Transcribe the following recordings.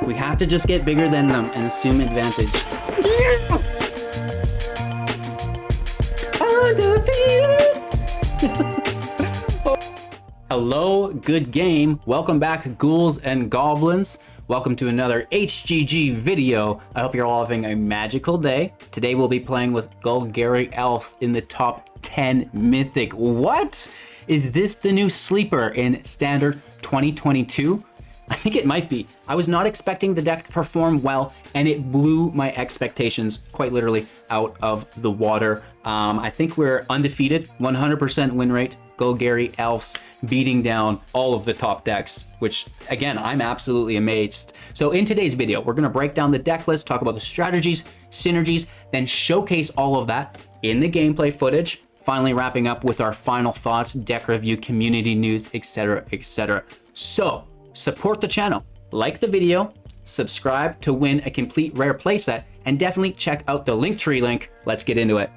We have to just get bigger than them and assume advantage. Yes! Hello, good game. Welcome back, ghouls and goblins. Welcome to another HGG video. I hope you're all having a magical day. Today we'll be playing with Golgari Elves in the top 10 Mythic. What? Is this the new sleeper in Standard 2022? I think it might be. I was not expecting the deck to perform well, and it blew my expectations quite literally out of the water. I think we're undefeated, 100% win rate. Golgari Elves beating down all of the top decks, which again, I'm absolutely amazed. So in today's video, we're gonna break down the deck list, talk about the strategies, synergies, then showcase all of that in the gameplay footage, finally wrapping up with our final thoughts, deck review, community news, etc., etc. So support the channel, like the video, subscribe to win a complete rare playset, and definitely check out the Linktree link. Let's get into it.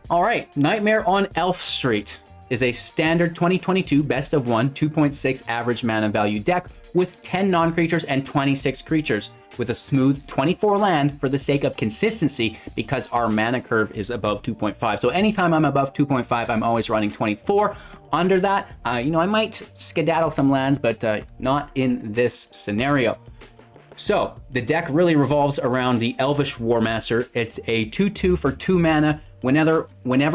All right, Nightmare on Elf Street is a standard 2022 best of 1, 2.6 average mana value deck with 10 non-creatures and 26 creatures with a smooth 24 land for the sake of consistency because our mana curve is above 2.5. So anytime I'm above 2.5, I'm always running 24. Under that, I might skedaddle some lands, but not in this scenario. So the deck really revolves around the Elvish Warmaster. It's a 2/2 for 2 mana. Whenever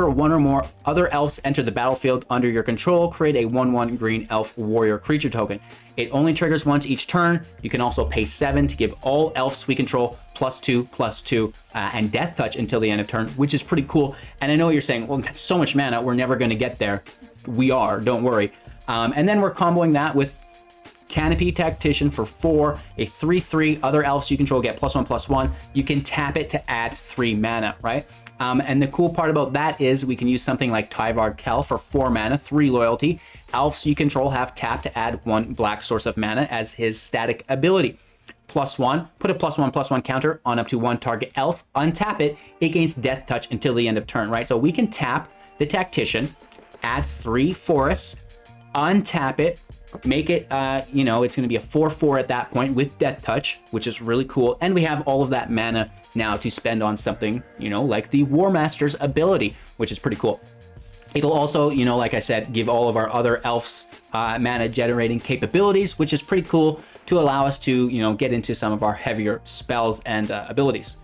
one or more other elves enter the battlefield under your control, create a 1/1 green elf warrior creature token. It only triggers once each turn. You can also pay 7 to give all elves we control +2/+2 and death touch until the end of turn, which is pretty cool. And I know what you're saying, well, that's so much mana, we're never going to get there. We are, don't worry. And then we're comboing that with Canopy Tactician for 4, a 3/3, other elves you control get +1/+1. You can tap it to add 3 mana, right? And the cool part about that is we can use something like Tyvar Kell for 4 mana, 3 loyalty. Elves you control have tap to add 1 black source of mana as his static ability. +1, put a +1/+1 counter on up to 1 target elf, untap it, it gains death touch until the end of turn, right? So we can tap the Tactician, add 3 forests, untap it, make it, it's going to be a 4/4 at that point with death touch, which is really cool. And we have all of that mana now to spend on something, like the Warmaster's ability, which is pretty cool. It'll also, like I said, give all of our other elves mana generating capabilities, which is pretty cool to allow us to, get into some of our heavier spells and abilities.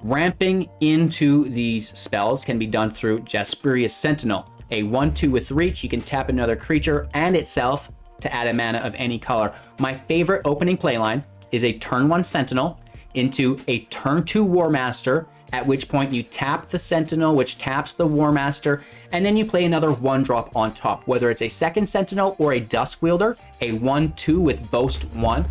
Ramping into these spells can be done through Jaspera Sentinel, a 1/2 with reach. You can tap another creature and itself to add a mana of any color. My favorite opening playline is a turn 1 Sentinel into a turn 2 Warmaster, at which point you tap the Sentinel, which taps the Warmaster, and then you play another 1-drop on top, whether it's a second Sentinel or a Duskwielder, a 1/2 with Boast 1.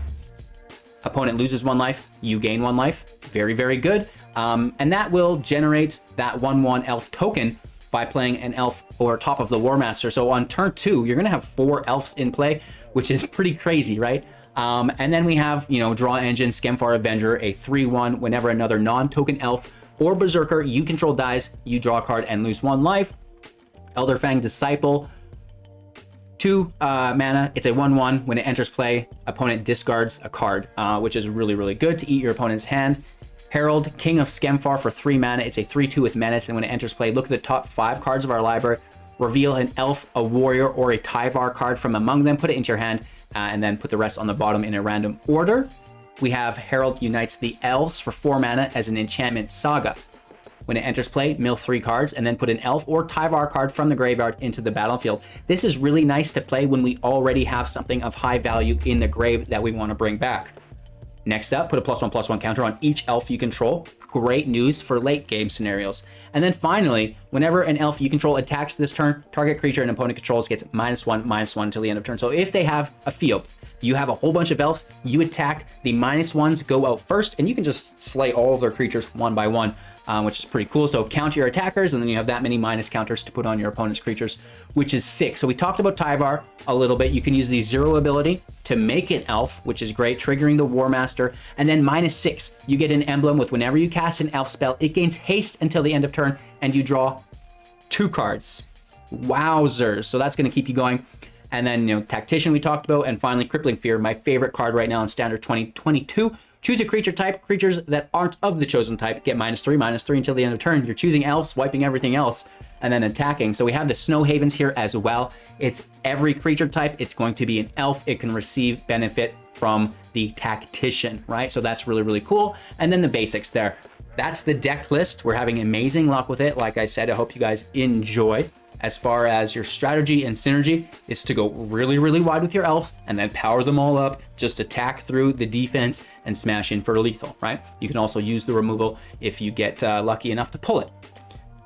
Opponent loses 1 life, you gain 1 life. Very, very good. And that will generate that 1/1 elf token by playing an elf over top of the Warmaster. So on turn 2, you're going to have 4 elves in play, which is pretty crazy, right? And then we have, Draw Engine, Skemfar Avenger, a 3/1. Whenever another non-token elf or berserker you control dies, you draw a card and lose 1 life. Elderfang Disciple, 2 mana. It's a 1/1. When it enters play, opponent discards a card, which is really, really good to eat your opponent's hand. Harald, King of Skemfar for 3 mana. It's a 3/2 with menace, and when it enters play, look at the top 5 cards of our library, reveal an elf, a warrior, or a Tyvar card from among them, put it into your hand, and then put the rest on the bottom in a random order. We have Harald unites the elves for 4 mana as an enchantment saga. When it enters play, mill 3 cards, and then put an elf or Tyvar card from the graveyard into the battlefield. This is really nice to play when we already have something of high value in the grave that we want to bring back. Next up, put a +1/+1 counter on each elf you control. Great news for late game scenarios. And then finally, whenever an elf you control attacks this turn, target creature an opponent controls gets -1/-1 until the end of turn. So if they have a field, you have a whole bunch of elves, you attack, the -1s go out first, and you can just slay all of their creatures 1 by 1. Which is pretty cool. So count your attackers, and then you have that many minus counters to put on your opponent's creatures, which is sick. So we talked about Tyvar a little bit. You can use the 0 ability to make an elf, which is great, triggering the Warmaster. And then -6, you get an emblem with whenever you cast an elf spell, it gains haste until the end of turn, and you draw 2 cards. Wowzers. So that's going to keep you going. And then, Tactician we talked about, and finally Crippling Fear, my favorite card right now in Standard 2022. Choose a creature type. Creatures that aren't of the chosen type get -3/-3 until the end of turn. You're choosing elves, wiping everything else, and then attacking. So we have the Snow Havens here as well. It's every creature type. It's going to be an elf. It can receive benefit from the Tactician, right? So that's really, really cool. And then the basics there. That's the deck list. We're having amazing luck with it. Like I said, I hope you guys enjoy. As far as your strategy and synergy is to go really, really wide with your elves and then power them all up, just attack through the defense and smash in for lethal, right? You can also use the removal if you get lucky enough to pull it.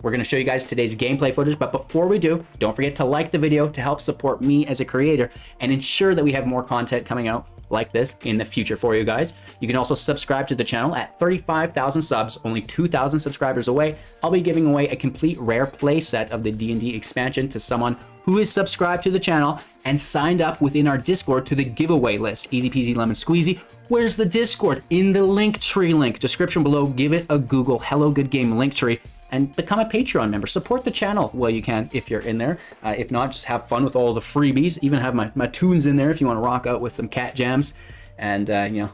We're going to show you guys today's gameplay footage, but before we do, don't forget to like the video to help support me as a creator and ensure that we have more content coming out like this in the future for you guys. You can also subscribe to the channel. At 35,000 subs, only 2,000 subscribers away, I'll be giving away a complete rare playset of the D&D expansion to someone who is subscribed to the channel and signed up within our Discord to the giveaway list. Easy peasy lemon squeezy. Where's the Discord? In the Linktree link. Description below. Give it a Google. Hello Good Game Linktree. And become a Patreon member. Support the channel while you can if you're in there. If not, just have fun with all the freebies. Even have my tunes in there if you want to rock out with some cat jams. And,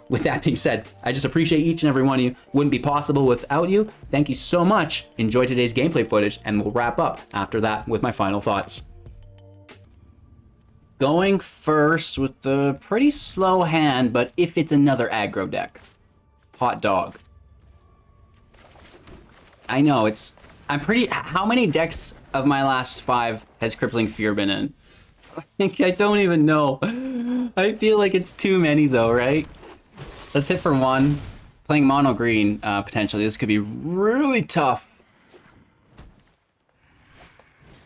with that being said, I just appreciate each and every one of you. Wouldn't be possible without you. Thank you so much. Enjoy today's gameplay footage, and we'll wrap up after that with my final thoughts. Going first with the pretty slow hand, but if it's another aggro deck. Hot dog. I know, how many decks of my last 5 has Crippling Fear been in? I don't even know. I feel like it's too many though, right? Let's hit for 1. Playing mono green, potentially. This could be really tough.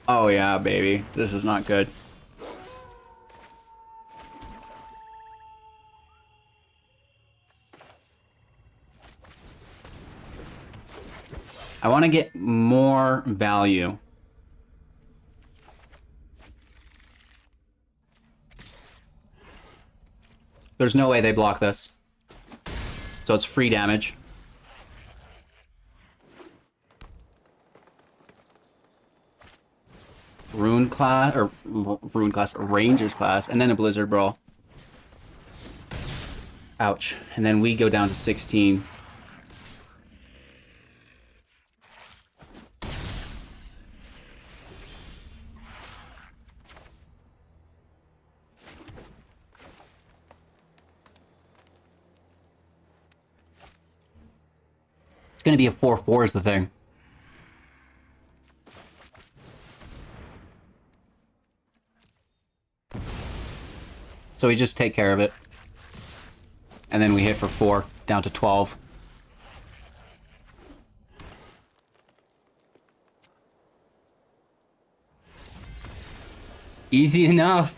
Oh yeah, baby. This is not good. I want to get more value. There's no way they block this. So it's free damage. Ranger's class, and then a Blizzard Brawl. Ouch. And then we go down to 16. It's going to be a 4/4 is the thing. So we just take care of it. And then we hit for 4, down to 12. Easy enough.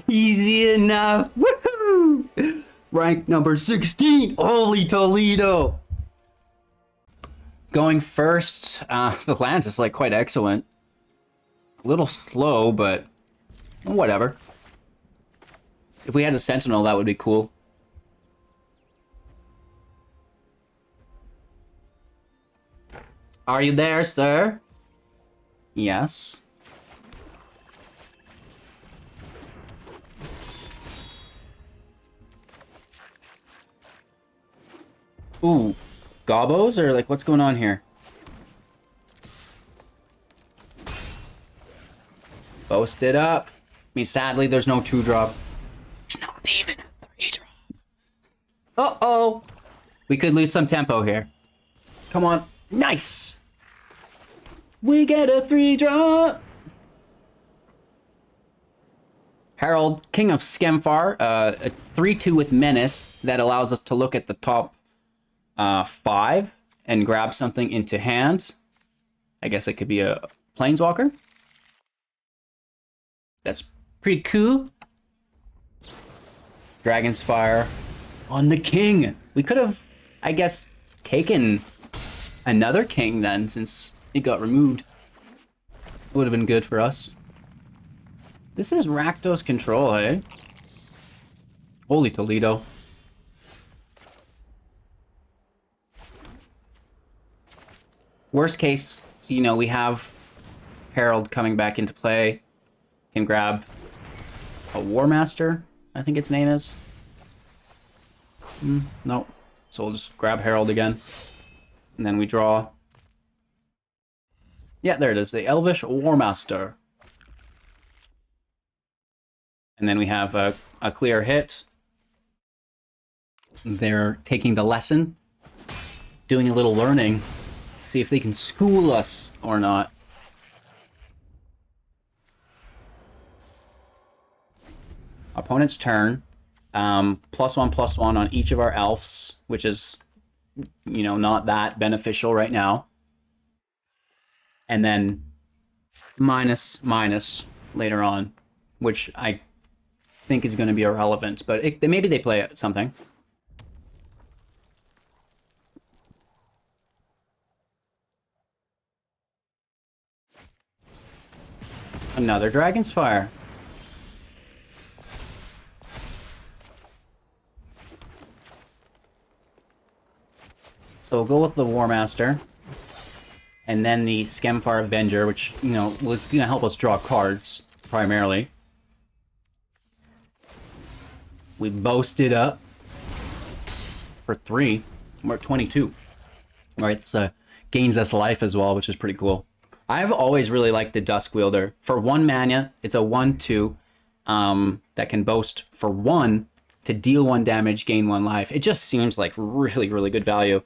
Easy enough. Woohoo! Rank number 16. Holy Toledo. Going first, the lands is like quite excellent. A little slow, but whatever. If we had a Sentinel, that would be cool. Are you there, sir? Yes. Ooh. Gobos, or like what's going on here? Boasted up. I mean, sadly, there's no 2-drop. There's not even a 3-drop. Uh-oh. We could lose some tempo here. Come on. Nice. We get a 3-drop. Harald, King of Skemfar, a 3/2 with Menace that allows us to look at the top 5 and grab something into hand. I guess it could be a Planeswalker. That's pretty cool. Dragon's Fire on the King. We could have, I guess, taken another King then, since it got removed. It would have been good for us. This is Rakdos control, eh? Holy Toledo. Worst case, we have Harald coming back into play. Can grab a Warmaster, I think its name is. No. So we'll just grab Harald again. And then we draw. Yeah, there it is, the Elvish Warmaster. And then we have a clear hit. They're taking the lesson, doing a little learning, see if they can school us or not. Opponent's turn. +1/+1 on each of our elves, which is, you know, not that beneficial right now. And then -/- later on, which I think is going to be irrelevant, but maybe they play something. Another Dragon's Fire. So we'll go with the Warmaster. And then the Skemfar Avenger, which, you know, was going to help us draw cards, primarily. We boasted up for 3. We're at 22. Alright, this gains us life as well, which is pretty cool. I've always really liked the Duskwielder. For 1 mana, it's a 1/2 that can boast for 1 to deal 1 damage, gain 1 life. It just seems like really, really good value.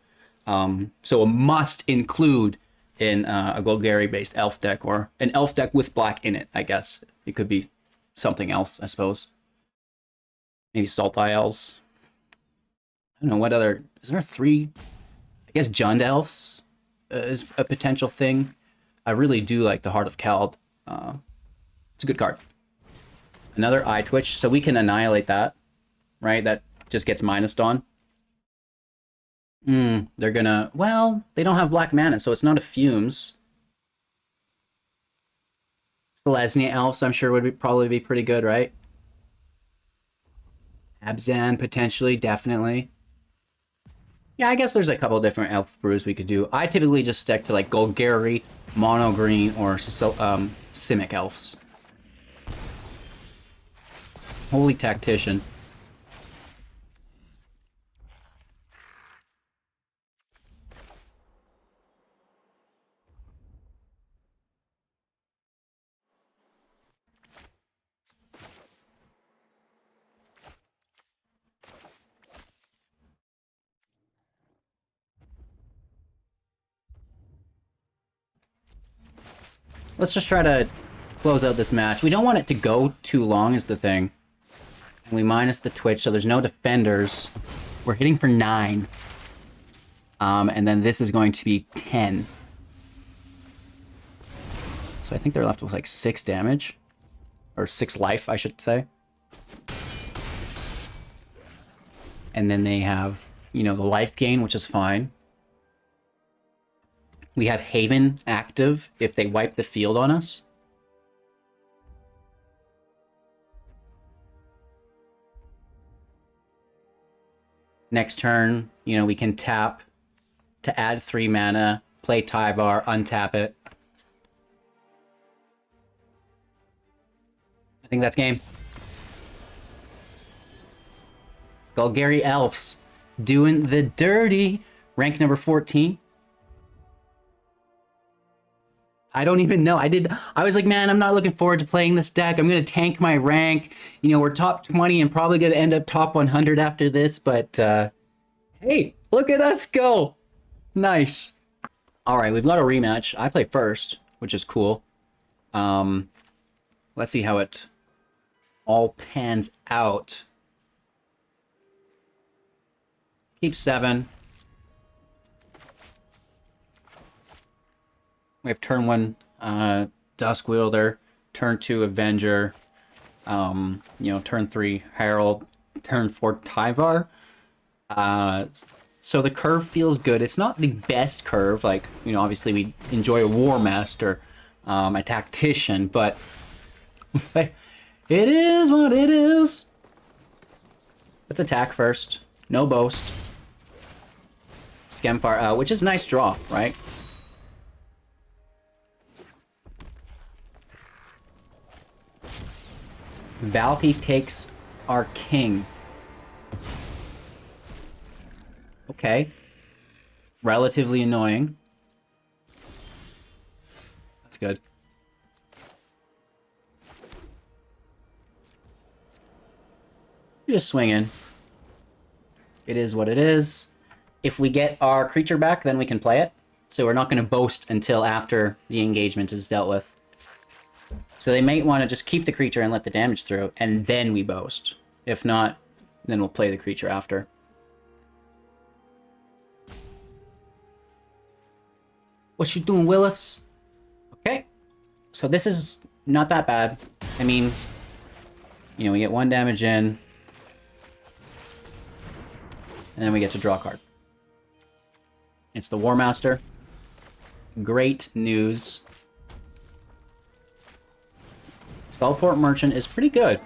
So a must include in a Golgari-based elf deck, or an elf deck with black in it, I guess. It could be something else, I suppose. Maybe Sultai Elves. I don't know, what other... Is there 3? I guess Jund Elves is a potential thing. I really do like the Heart of Kell. It's a good card. Another Eye Twitch, so we can annihilate that, right? That just gets minused on. They're gonna... Well, they don't have black mana, so it's not a Fumes. Selesnya Elves, I'm sure, would probably be pretty good, right? Abzan, potentially, definitely. Yeah, I guess there's a couple different elf brews we could do. I typically just stick to, like, Golgari, Mono Green, or Simic Elves. Holy Tactician. Let's just try to close out this match. We don't want it to go too long is the thing. We minus the Twitch, so there's no defenders. We're hitting for 9. And then this is going to be 10. So I think they're left with like 6 damage. Or 6 life, I should say. And then they have, you know, the life gain, which is fine. We have Haven active if they wipe the field on us. Next turn, you know, we can tap to add 3 mana, play Tyvar, untap it. I think that's game. Golgari Elves doing the dirty. Rank number 14. I don't even know. I was like, man, I'm not looking forward to playing this deck. I'm going to tank my rank. You know, we're top 20 and probably going to end up top 100 after this. But, hey, look at us go. Nice. All right, we've got a rematch. I play first, which is cool. Let's see how it all pans out. Keep 7. We have turn 1 Duskwielder, turn 2 Avenger, you know, turn 3 Harald, turn 4 Tyvar. So the curve feels good. It's not the best curve, like, you know, obviously we enjoy a Warmaster, a Tactician, but it is what it is. Let's attack first. No boast. Skemfar, which is a nice draw, right? Valky takes our king. Okay. Relatively annoying. That's good. Just swinging. It is what it is. If we get our creature back, then we can play it. So we're not going to boast until after the engagement is dealt with. So they might want to just keep the creature and let the damage through, and then we boast. If not, then we'll play the creature after. What you doing, Willis? Okay. So this is not that bad. I mean, you know, we get 1 damage in. And then we get to draw a card. It's the Warmaster. Great news. Skullport Merchant is pretty good.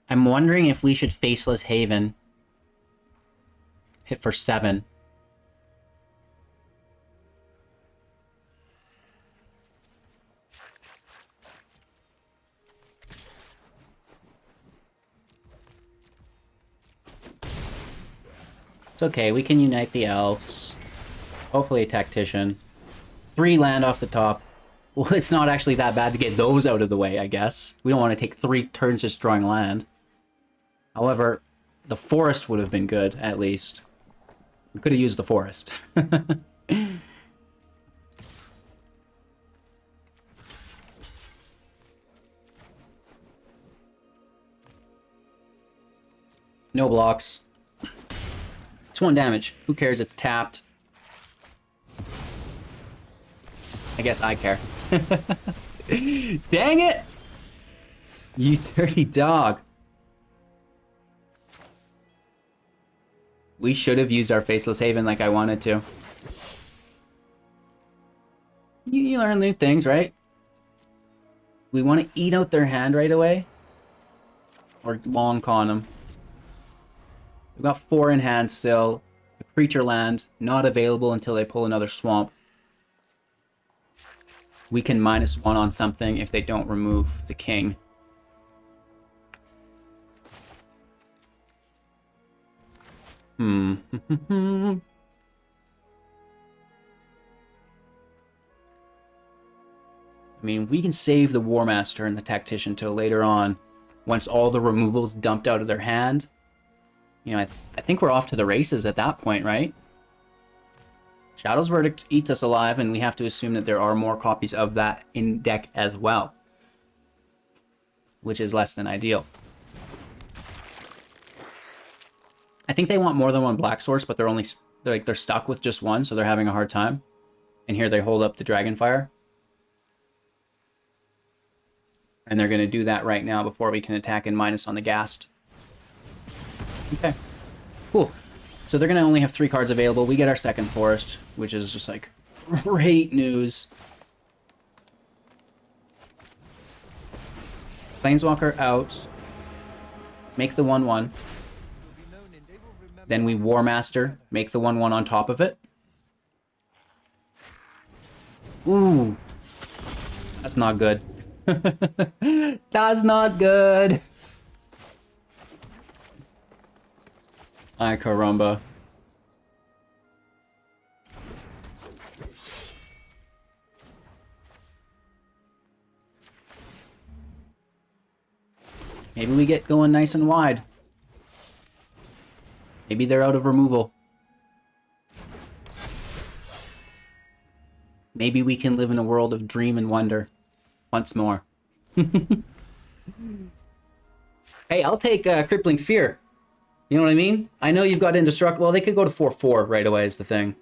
I'm wondering if we should Faceless Haven. Hit for 7. It's okay, we can unite the elves. Hopefully a Tactician. 3 land off the top. Well, it's not actually that bad to get those out of the way, I guess. We don't want to take 3 turns just drawing land. However, the forest would have been good, at least. We could have used the forest. No blocks. It's 1 damage. Who cares? It's tapped. I guess I care. Dang it! You dirty dog. We should have used our Faceless Haven like I wanted to. You learn new things, right? We want to eat out their hand right away? Or long con them. We've got 4 in hand still. A creature land, not available until they pull another swamp. We can -1 on something if they don't remove the king. I mean, we can save the Warmaster and the Tactician till later on, once all the removals dumped out of their hand. You know, I think we're off to the races at that point, right? Shadow's Verdict eats us alive, and we have to assume that there are more copies of that in deck as well, which is less than ideal. I think they want more than 1 black source, but they're stuck with just 1, so they're having a hard time. And here they hold up the Dragonfire. And they're going to do that right now before we can attack and minus on the Ghast. Okay, cool. So they're going to only have 3 cards available. We get our second forest, which is just like great news. Planeswalker out. Make the 1/1. Then we Warmaster, make the 1/1 on top of it. Ooh. That's not good. That's not good. Ay, caramba. Maybe we get going nice and wide. Maybe they're out of removal. Maybe we can live in a world of dream and wonder once more. Hey, I'll take Crippling Fear. You know what I mean? I know you've got Indestructible. Well, they could go to 4/4 right away is the thing.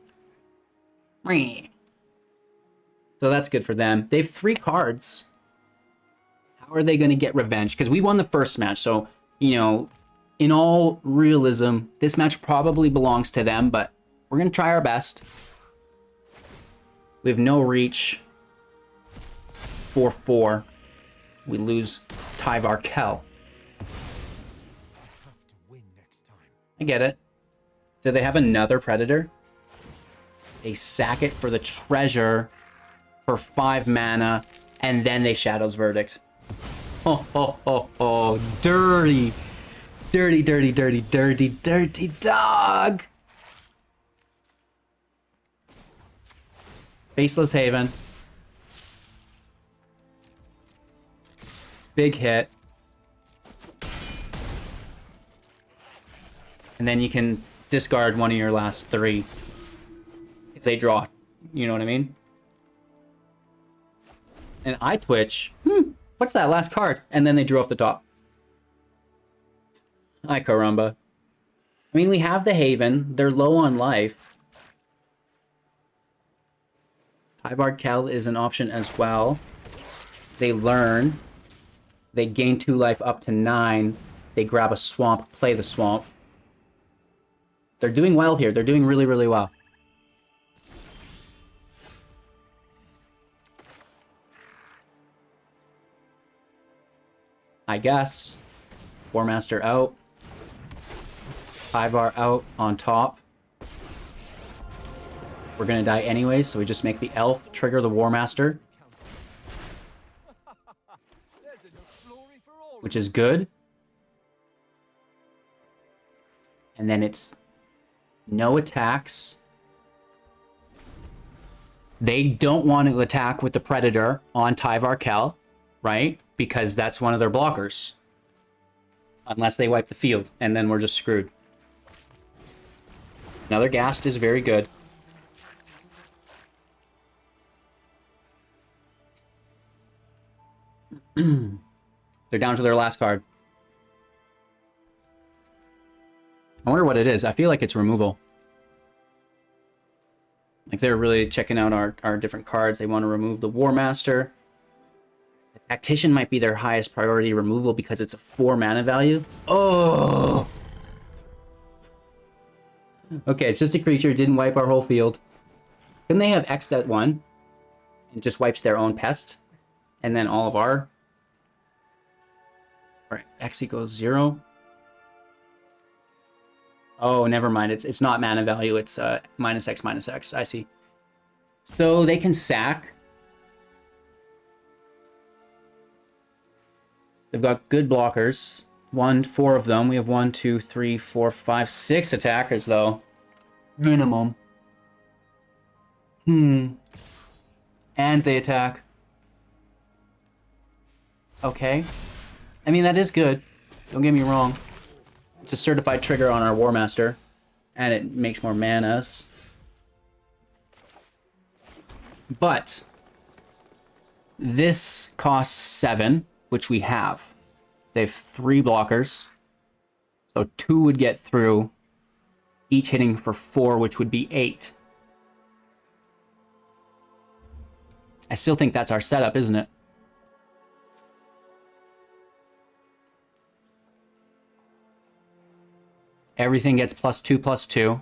So that's good for them. They have 3 cards. How are they going to get revenge? Because we won the first match, so, you know, in all realism, this match probably belongs to them, but we're going to try our best. We have no reach. 4/4. We lose Tyvar Kell. I get it. Do they have another Predator? They sack it for the treasure for 5 mana, and then they Shadow's Verdict. Oh, dirty. Dirty, dirty, dirty, dirty, dirty dog. Faceless Haven. Big hit. And then you can discard one of your last 3. It's a draw. You know what I mean? And I twitch. What's that last card? And then they drew off the top. Ay caramba. I mean, we have the Haven. They're low on life. Tyvar Kell is an option as well. They learn. They gain 2 life up to 9. They grab a swamp, play the swamp. They're doing well here. They're doing really, really well. I guess. Warmaster out. Tyvar out on top. We're gonna die anyways, so we just make the elf trigger the Warmaster. Which is good. And then it's no attacks. They don't want to attack with the Predator on Tyvar Kell, right? Because that's one of their blockers. Unless they wipe the field, and then we're just screwed. Another Ghast is very good. They're down to their last card. I wonder what it is. I feel like it's removal. Like they're really checking out our different cards. They want to remove the Warmaster. The Tactician might be their highest priority removal because it's a 4 mana value. Oh! Okay, it's just a creature. Didn't wipe our whole field. Couldn't they have X at 1? And just wipes their own pest? And then all of our... Alright, X equals 0. Oh, never mind. It's not mana value. It's -X. I see. So they can sack. They've got good blockers. 4 of them. We have 1, 2, 3, 4, 5, 6 attackers though. Minimum. And they attack. Okay. I mean, that is good. Don't get me wrong. It's a certified trigger on our Warmaster, and it makes more manas. But this costs 7, which we have. They have 3 blockers, so 2 would get through, each hitting for 4, which would be 8. I still think that's our setup, isn't it? Everything gets +2/+2.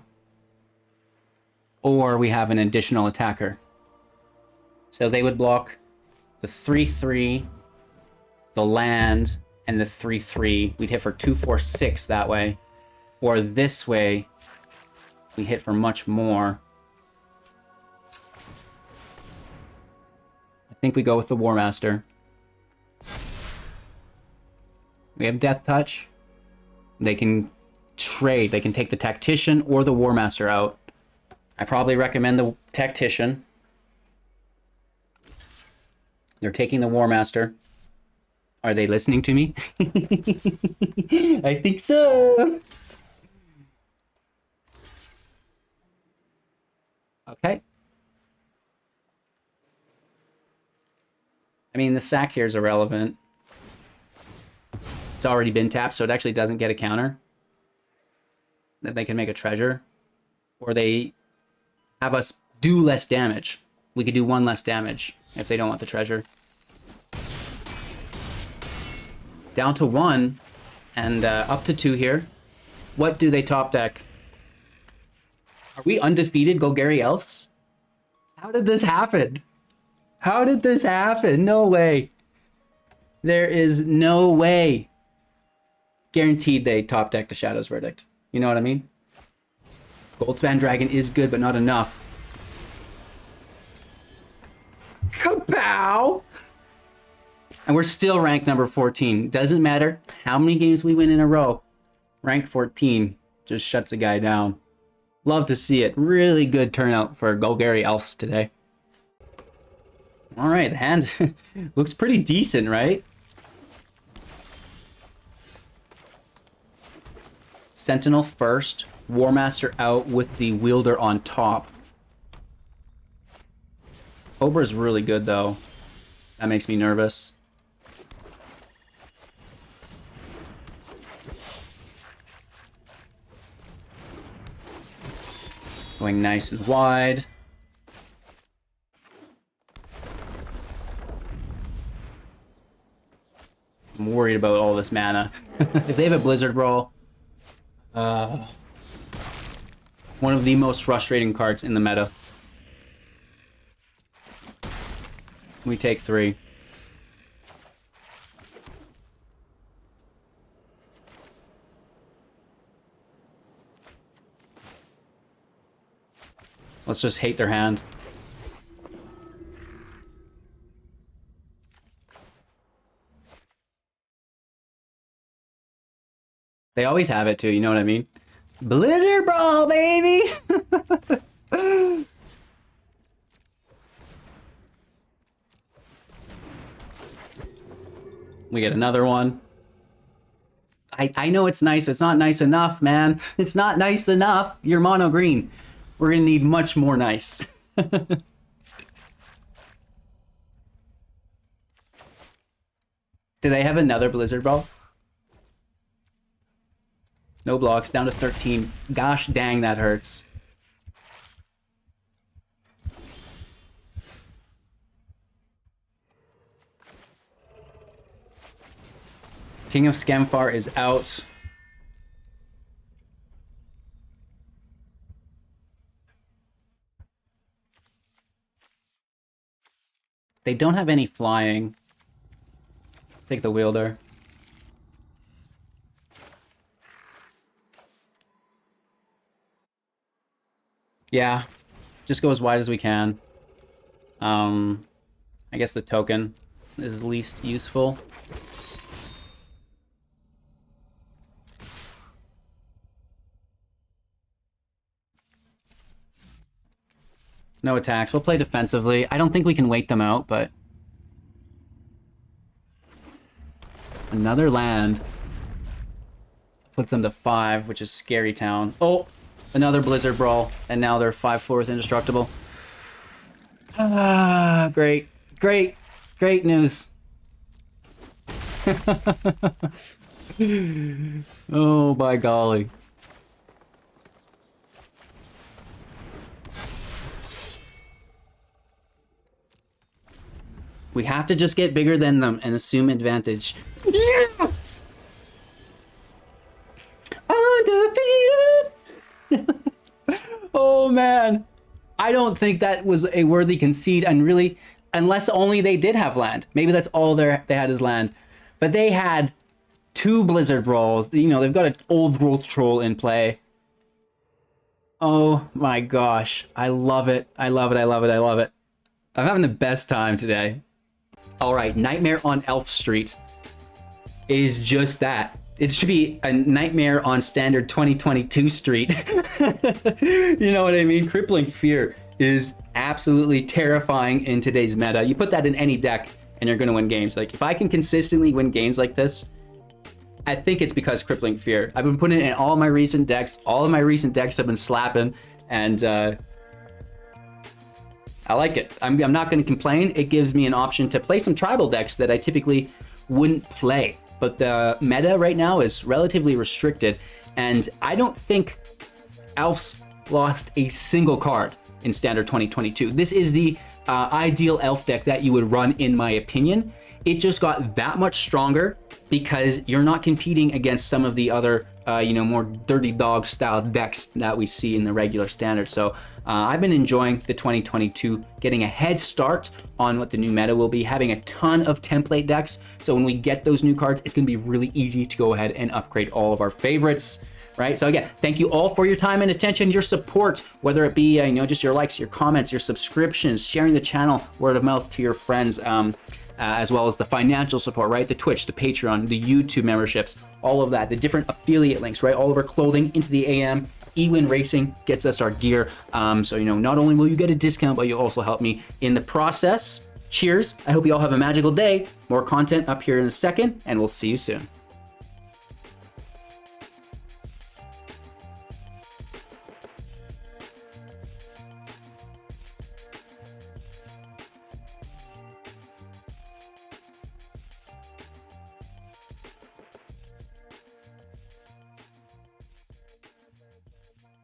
Or we have an additional attacker. So they would block the 3/3, the land, and the 3/3. We'd hit for 2, 4, 6 that way. Or this way, we hit for much more. I think we go with the Warmaster. We have Death Touch. They can trade. They can take the Tactician or the Warmaster out. I probably recommend the Tactician. They're taking the Warmaster. Are they listening to me? I think so. Okay. I mean, the sack here is irrelevant. It's already been tapped, so it actually doesn't get a counter. That they can make a treasure. Or they have us do less damage. We could do 1 less damage if they don't want the treasure. Down to 1 and up to 2 here. What do they top deck? Are we undefeated Golgari Elves? How did this happen? How did this happen? No way. There is no way. Guaranteed they top deck the Shadow's Verdict. You know what I mean? Goldspan Dragon is good, but not enough. Kapow! And we're still ranked number 14. Doesn't matter how many games we win in a row. Rank 14 just shuts a guy down. Love to see it. Really good turnout for Golgari Elves today. All right, the hand looks pretty decent, right? Sentinel first. Warmaster out with the wielder on top. Cobra's really good, though. That makes me nervous. Going nice and wide. I'm worried about all this mana. If they have a Blizzard Brawl, one of the most frustrating cards in the meta. We take 3. Let's just hate their hand. They always have it too, you know what I mean? Blizzard Brawl, baby! We get another one. I know it's nice. It's not nice enough, man. It's not nice enough. You're mono green. We're gonna need much more nice. Do they have another Blizzard Brawl? No blocks, down to 13. Gosh dang, that hurts. King of Skemfar is out. They don't have any flying. Take the wielder. Yeah, just go as wide as we can. I guess the token is least useful. No attacks. We'll play defensively. I don't think we can wait them out, but... Another land. Puts them to 5, which is Scary Town. Oh! Another Blizzard Brawl, and now they're 5/4 indestructible. Ah, great. Great. Great news. Oh, by golly. We have to just get bigger than them and assume advantage. Yes! Undefeated! Oh man, I don't think that was a worthy concede, and really, unless only they did have land. Maybe that's all they had is land. But they had 2 Blizzard Brawls. You know, they've got an old growth troll in play. Oh my gosh, I love it. I love it, I love it, I love it. I'm having the best time today. All right, Nightmare on Elf Street is just that. It should be a Nightmare on Standard 2022 Street. You know what I mean? Crippling Fear is absolutely terrifying in today's meta. You put that in any deck and you're going to win games. Like, if I can consistently win games like this, I think it's because Crippling Fear. I've been putting it in all my recent decks. All of my recent decks have been slapping, and I like it. I'm not going to complain. It gives me an option to play some tribal decks that I typically wouldn't play. But the meta right now is relatively restricted, and I don't think Elves lost a single card in Standard 2022. This is the ideal Elf deck that you would run, in my opinion. It just got that much stronger because you're not competing against some of the other, more dirty dog style decks that we see in the regular Standard. So I've been enjoying the 2022, getting a head start on what the new meta will be, having a ton of template decks. So when we get those new cards, it's gonna be really easy to go ahead and upgrade all of our favorites. Right? So again, thank you all for your time and attention, your support, whether it be, just your likes, your comments, your subscriptions, sharing the channel, word of mouth to your friends, as well as the financial support, right? The Twitch, the Patreon, the YouTube memberships, all of that, the different affiliate links, right? All of our clothing into the AM. EWIN Racing gets us our gear. So, not only will you get a discount, but you'll also help me in the process. Cheers. I hope you all have a magical day. More content up here in a second, and we'll see you soon.